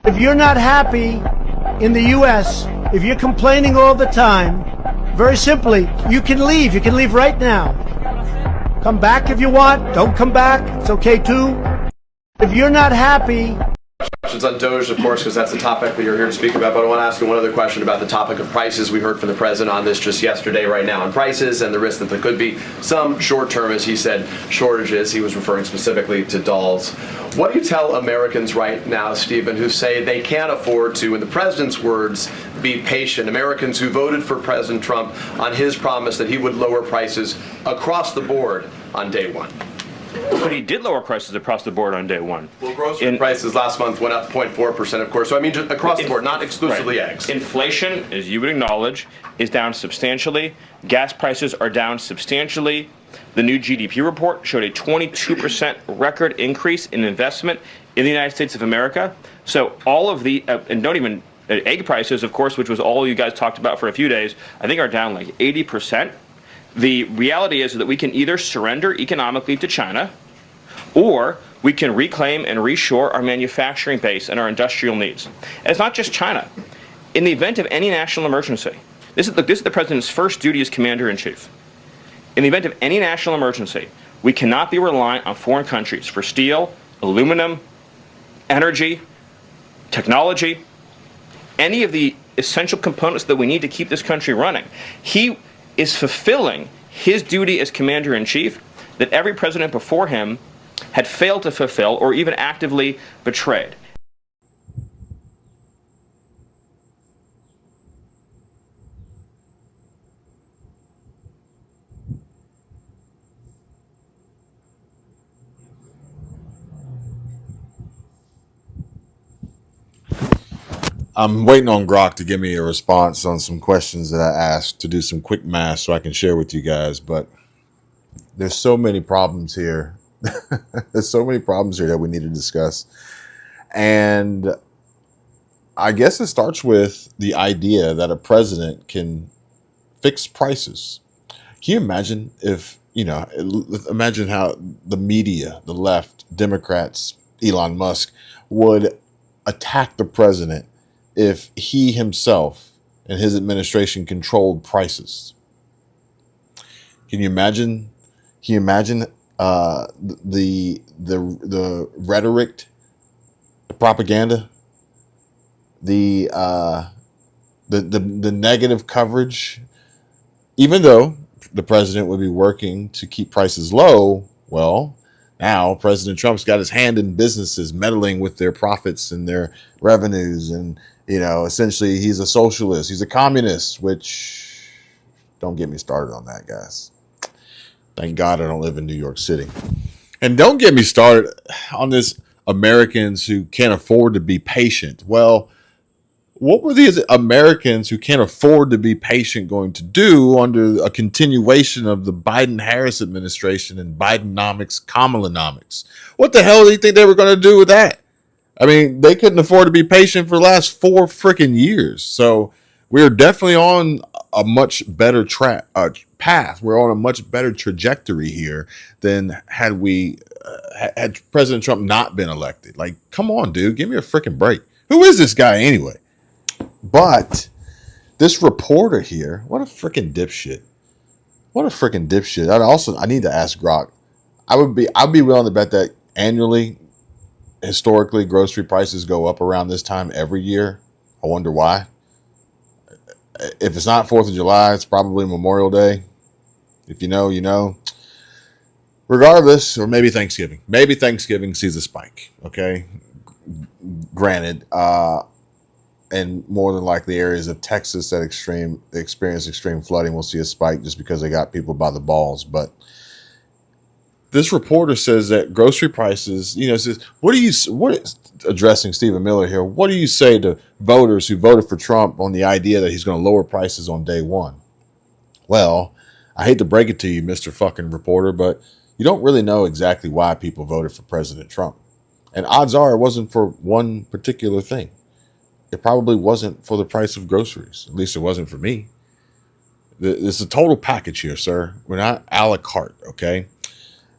If you're not happy in the U.S., if you're complaining all the time, very simply, you can leave. You can leave right now. Come back if you want. Don't come back. It's okay too. If you're not happy... Questions on Doge, of course, because that's the topic that you're here to speak about. But I want to ask you one other question about the topic of prices. We heard from the president on this just yesterday, right now, on prices and the risk that there could be some short-term, as he said, shortages. He was referring specifically to dolls. What do you tell Americans right now, Stephen, who say they can't afford to, in the president's words, be patient? Americans who voted for President Trump on his promise that he would lower prices across the board on day one. But he did lower prices across the board on day one. Well, grocery prices last month went up 0.4%, of course. So I mean, just across the board, not exclusively eggs. Inflation, as you would acknowledge, is down substantially. Gas prices are down substantially. The new GDP report showed a 22% record increase in investment in the United States of America. So all of the, and don't even, egg prices, of course, which was all you guys talked about for a few days, I think are down like 80%. The reality is that we can either surrender economically to China, or we can reclaim and reshore our manufacturing base and our industrial needs. And it's not just China. In the event of any national emergency, this is the president's first duty as commander-in-chief. In the event of any national emergency, we cannot be reliant on foreign countries for steel, aluminum, energy, technology, any of the essential components that we need to keep this country running. He is fulfilling his duty as commander-in-chief that every president before him had failed to fulfill or even actively betrayed. I'm waiting on Grok to give me a response on some questions that I asked to do some quick math so I can share with you guys. But there's so many problems here. There's so many problems here that we need to discuss. And I guess it starts with the idea that a president can fix prices. Can you imagine if, imagine how the media, the left, Democrats, Elon Musk would attack the president if he himself and his administration controlled prices. Can you imagine? Can you imagine the rhetoric, the propaganda, the negative coverage? Even though the president would be working to keep prices low, well, now President Trump's got his hand in businesses meddling with their profits and their revenues, and essentially he's a socialist, he's a communist, which don't get me started on that, guys. Thank God I don't live in New York City. And don't get me started on this Americans who can't afford to be patient. Well, what were these Americans who can't afford to be patient going to do under a continuation of the Biden-Harris administration and Bidenomics, Kamalanomics? What the hell do you think they were going to do with that? I mean, they couldn't afford to be patient for the last 4 freaking years. So we're definitely on a much better path. We're on a much better trajectory here than had President Trump not been elected. Like, come on, dude, give me a freaking break. Who is this guy anyway? But this reporter here, what a freaking dipshit. What a freaking dipshit. I need to ask Grok. I'd be willing to bet that annually, historically, grocery prices go up around this time every year. I wonder why. If it's not 4th of July, it's probably Memorial Day. If you know, you know. Regardless, or maybe Thanksgiving. Maybe Thanksgiving sees a spike, okay? Granted, and more than likely areas of Texas that experience extreme flooding will see a spike just because they got people by the balls. But this reporter says that grocery prices, says, addressing Stephen Miller here, what do you say to voters who voted for Trump on the idea that he's going to lower prices on day one? Well, I hate to break it to you, Mr. fucking reporter, but you don't really know exactly why people voted for President Trump. And odds are it wasn't for one particular thing. It probably wasn't for the price of groceries. At least it wasn't for me. It's a total package here, sir. We're not a la carte, okay?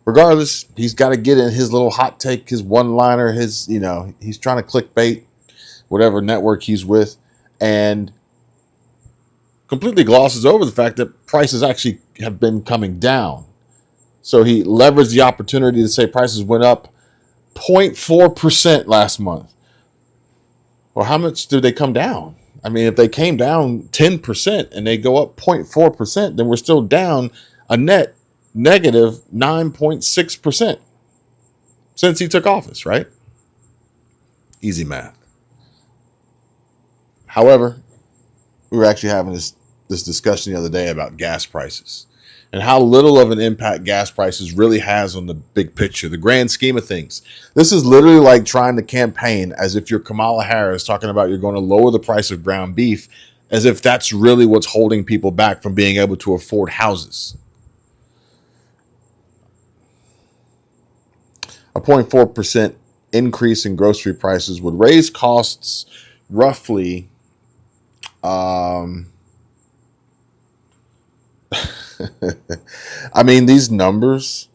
Regardless, he's got to get in his little hot take, his one-liner, he's trying to clickbait. whatever network he's with, and completely glosses over the fact that prices actually have been coming down. So he leveraged the opportunity to say prices went up 0.4% last month. Well, how much did they come down? I mean, if they came down 10% and they go up 0.4%, then we're still down a net negative 9.6% since he took office, right? Easy math. However, we were actually having this discussion the other day about gas prices and how little of an impact gas prices really has on the big picture, the grand scheme of things. This is literally like trying to campaign as if you're Kamala Harris talking about you're going to lower the price of ground beef, as if that's really what's holding people back from being able to afford houses. A 0.4% increase in grocery prices would raise costs roughly I mean, these numbers,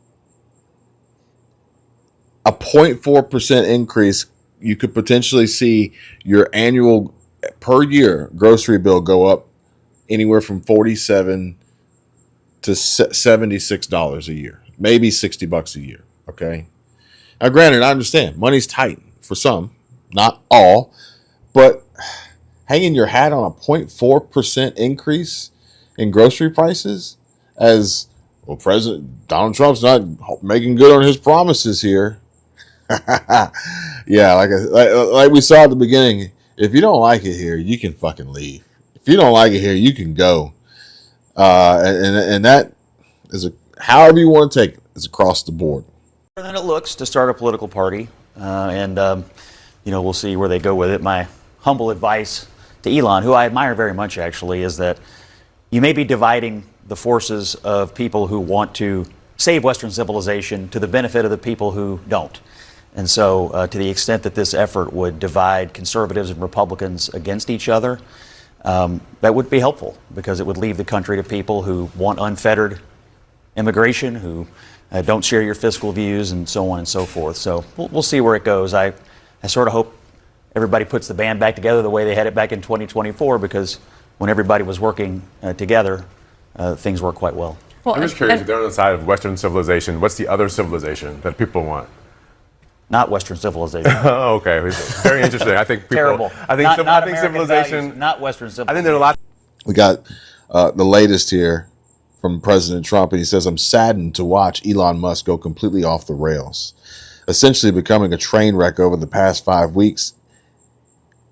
a 0.4% increase, you could potentially see your annual per year grocery bill go up anywhere from $47 to $76 a year, maybe $60 a year. Okay. Now, granted, I understand money's tight for some, not all, but hanging your hat on a 0.4% increase in grocery prices as well, President Donald Trump's not making good on his promises here. Yeah, like we saw at the beginning, if you don't like it here, you can fucking leave. If you don't like it here, you can go. And that is however you want to take it, it's across the board. Than it looks to start a political party, and we'll see where they go with it. My humble advice to Elon, who I admire very much actually, is that you may be dividing the forces of people who want to save Western civilization to the benefit of the people who don't. And so to the extent that this effort would divide conservatives and Republicans against each other, that would be helpful, because it would leave the country to people who want unfettered immigration, who don't share your fiscal views, and so on and so forth. So we'll see where it goes. I sort of hope everybody puts the band back together the way they had it back in 2024, because when everybody was working together, things worked quite well. I'm just curious, if they're on the side of Western civilization, what's the other civilization that people want? Not Western civilization. Oh, okay. Very interesting. I think people. Terrible. I think civilization. Values, not Western civilization. I think there's a lot. We got the latest here from President Trump, and he says, "I'm saddened to watch Elon Musk go completely off the rails, essentially becoming a train wreck over the past 5 weeks.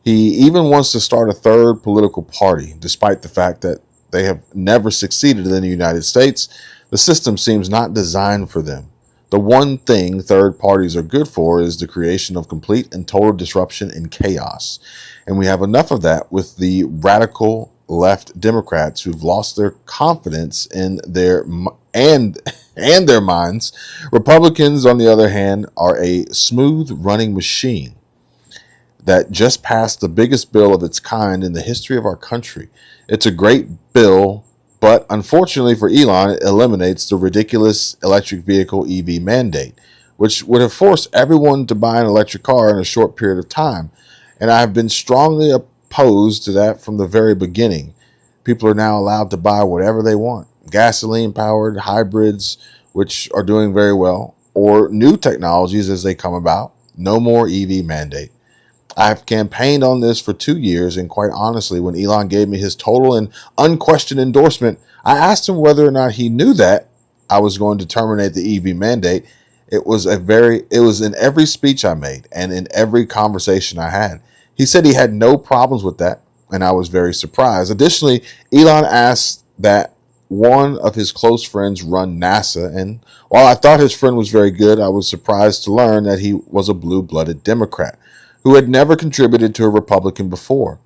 He even wants to start a third political party, despite the fact that they have never succeeded in the United States. The system seems not designed for them. The one thing third parties are good for is the creation of complete and total disruption and chaos. And we have enough of that with the radical left Democrats who've lost their confidence in their minds. Republicans, on the other hand, are a smooth running machine that just passed the biggest bill of its kind in the history of our country. It's a great bill, but unfortunately for Elon, it eliminates the ridiculous electric vehicle EV mandate, which would have forced everyone to buy an electric car in a short period of time. And I have been strongly opposed to that from the very beginning. People are now allowed to buy whatever they want. Gasoline-powered hybrids, which are doing very well, or new technologies as they come about. No more EV mandate. I've campaigned on this for 2 years, and quite honestly, when Elon gave me his total and unquestioned endorsement, I asked him whether or not he knew that I was going to terminate the EV mandate. It was in every speech I made and in every conversation I had. He said he had no problems with that, and I was very surprised. Additionally, Elon asked that one of his close friends run NASA, and while I thought his friend was very good, I was surprised to learn that he was a blue-blooded Democrat who had never contributed to a Republican before.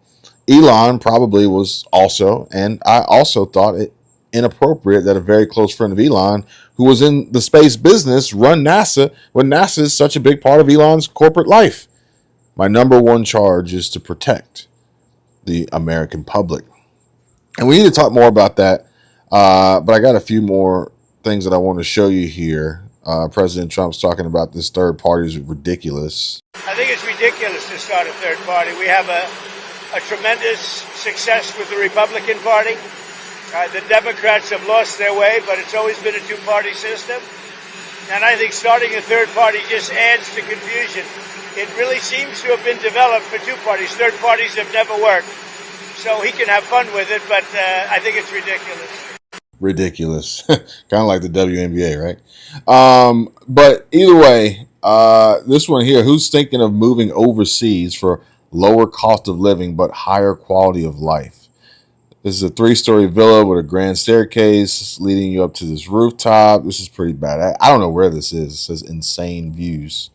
Elon probably was also, and I also thought it inappropriate that a very close friend of Elon, who was in the space business, run NASA when NASA is such a big part of Elon's corporate life. My number one charge is to protect the American public. And we need to talk more about that, but I got a few more things that I want to show you here. President Trump's talking about this third party is ridiculous. I think it's ridiculous to start a third party. We have a tremendous success with the Republican Party. The Democrats have lost their way, but it's always been a two-party system. And I think starting a third party just adds to confusion. It really seems to have been developed for two parties. Third parties have never worked. So he can have fun with it, but I think it's ridiculous. Ridiculous. Kind of like the WNBA, right? But either way, this one here, who's thinking of moving overseas for lower cost of living but higher quality of life? This is a 3-story villa with a grand staircase leading you up to this rooftop. This is pretty bad. I don't know where this is. It says insane views.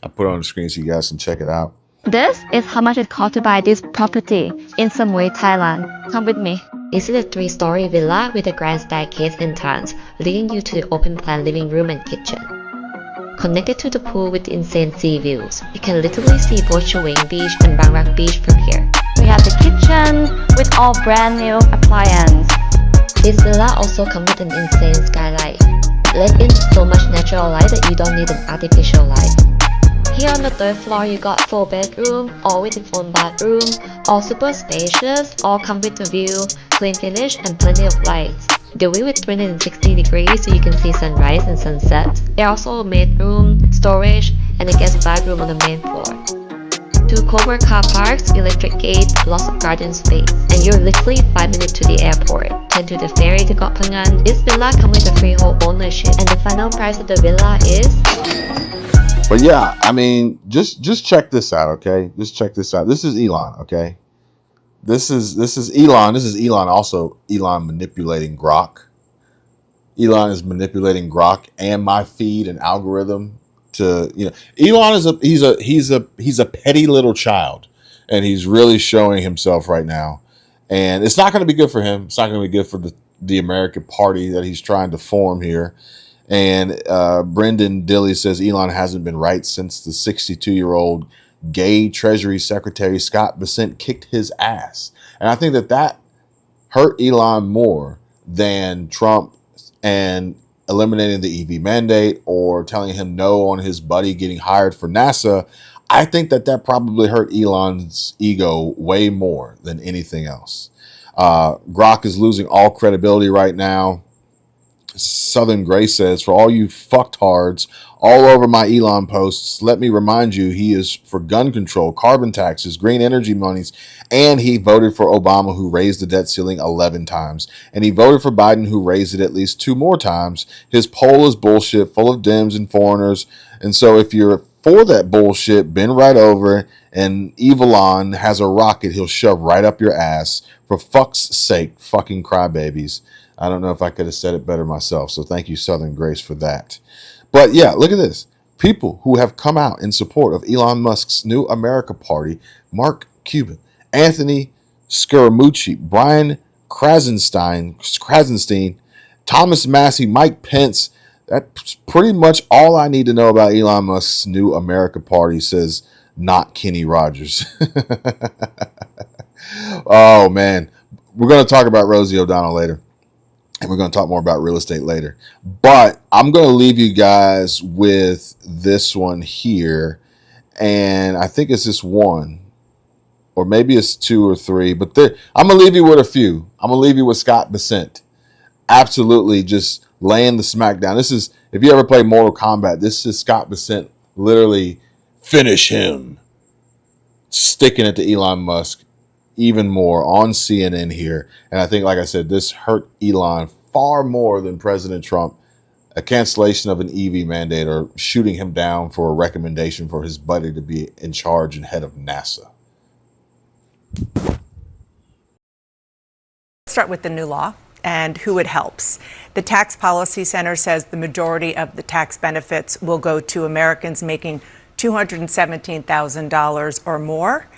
I put it on the screen so you guys can check it out. This is how much it cost to buy this property in Samui, Thailand. Come with me. This is a 3-story villa with a grand staircase entrance leading you to the open-plan living room and kitchen. Connected to the pool with insane sea views, you can literally see both Chaweng Beach and Bang Rak Beach from here. We have the kitchen with all brand new appliances. This villa also comes with an insane skylight. Let in so much natural light that you don't need an artificial light. Here on the 3rd floor you got 4 bedrooms, all with its own bathroom, all super spacious, all come with a view, clean finish and plenty of lights. The view is 360 degrees so you can see sunrise and sunset. There are also a maid room, storage, and a guest bathroom on the main floor. 2 covered car parks, electric gate, lots of garden space, and you're literally 5 minutes to the airport. 10 to the ferry to Koh Phangan. This villa comes with a freehold ownership, and the final price of the villa is... But yeah, I mean, just check this out, okay? Just check this out. This is Elon, okay? This is Elon. This is Elon also. Elon manipulating Grok. Elon is manipulating Grok and my feed and algorithm to, Elon is he's a petty little child, and he's really showing himself right now. And it's not going to be good for him. It's not going to be good for the American party that he's trying to form here. And Brendan Dilly says Elon hasn't been right since the 62-year-old gay Treasury Secretary Scott Bessent kicked his ass. And I think that hurt Elon more than Trump and eliminating the EV mandate or telling him no on his buddy getting hired for NASA. I think that probably hurt Elon's ego way more than anything else. Grok is losing all credibility right now. Southern Gray says, for all you fucktards all over my Elon posts, let me remind you, he is for gun control, carbon taxes, green energy monies, and he voted for Obama, who raised the debt ceiling 11 times. And he voted for Biden, who raised it at least 2 more times. His poll is bullshit, full of Dems and foreigners. And so if you're for that bullshit, bend right over, and Evilon has a rocket he'll shove right up your ass. For fuck's sake, fucking crybabies. I don't know if I could have said it better myself, so thank you, Southern Grace, for that. But yeah, look at this. People who have come out in support of Elon Musk's New America Party: Mark Cuban, Anthony Scaramucci, Brian Krasenstein, Thomas Massey, Mike Pence. That's pretty much all I need to know about Elon Musk's New America Party, says not Kenny Rogers. Oh, man. We're going to talk about Rosie O'Donnell later. And we're going to talk more about real estate later. But I'm going to leave you guys with this one here. And I think it's just one. Or maybe it's 2 or 3. But I'm going to leave you with a few. I'm going to leave you with Scott Bessent. Absolutely just laying the smackdown. This is, if you ever play Mortal Kombat, this is Scott Bessent literally finish him. Sticking it to Elon Musk even more on CNN here. And I think, like I said, this hurt Elon far more than President Trump, a cancellation of an EV mandate or shooting him down for a recommendation for his buddy to be in charge and head of NASA. Start with the new law and who it helps. The Tax Policy Center says the majority of the tax benefits will go to Americans making $217,000 or more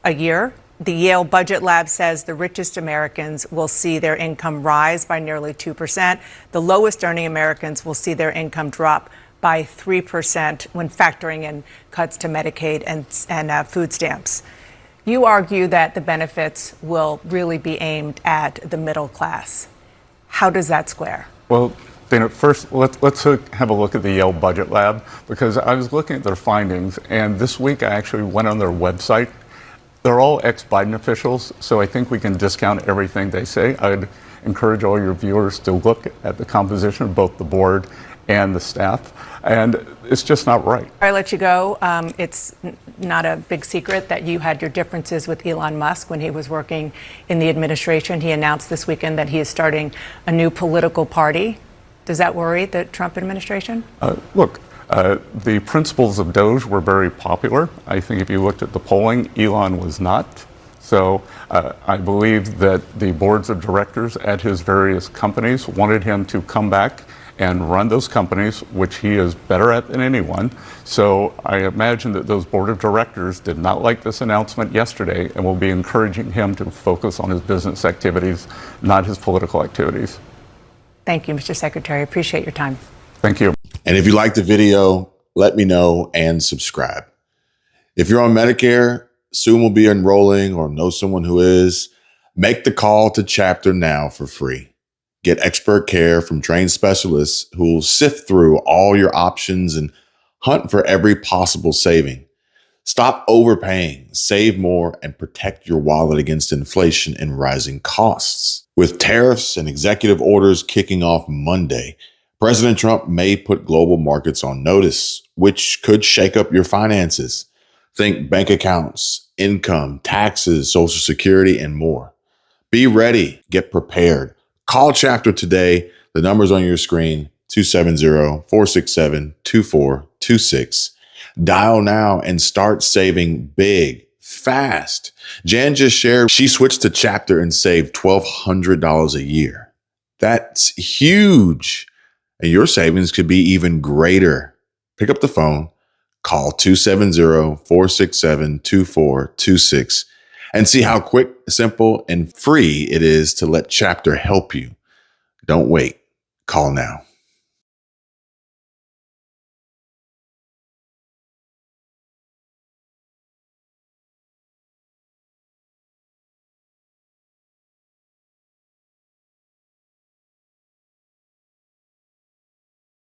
a year. The Yale Budget Lab says the richest Americans will see their income rise by nearly 2%. The lowest earning Americans will see their income drop by 3% when factoring in cuts to Medicaid and food stamps. You argue that the benefits will really be aimed at the middle class. How does that square? Well, Dana, first, let's have a look at the Yale Budget Lab, because I was looking at their findings, and this week I actually went on their website. They're all ex-Biden officials, so I think we can discount everything they say. I'd encourage all your viewers to look at the composition of both the board and the staff, and it's just not right. I let you go. It's not a big secret that you had your differences with Elon Musk when he was working in the administration. He announced this weekend that he is starting a new political party. Does that worry the Trump administration? Look, the principles of Doge were very popular. I think if you looked at the polling, Elon was not. So I believe that the boards of directors at his various companies wanted him to come back and run those companies, which he is better at than anyone. So I imagine that those board of directors did not like this announcement yesterday and will be encouraging him to focus on his business activities, not his political activities. Thank you, Mr. Secretary. Appreciate your time. Thank you. And if you like the video, let me know and subscribe. If you're on Medicare, soon will be enrolling or know someone who is, make the call to Chapter now for free. Get expert care from trained specialists who will sift through all your options and hunt for every possible saving. Stop overpaying, save more, and protect your wallet against inflation and rising costs. With tariffs and executive orders kicking off Monday, President Trump may put global markets on notice, which could shake up your finances. Think bank accounts, income, taxes, Social Security, and more. Be ready. Get prepared. Call Chapter today. The number's on your screen, 270-467-2426. Dial now and start saving big, fast. Jan just shared she switched to Chapter and saved $1,200 a year. That's huge. And your savings could be even greater. Pick up the phone, call 270-467-2426, and see how quick, simple, and free it is to let Chapter help you. Don't wait. Call now.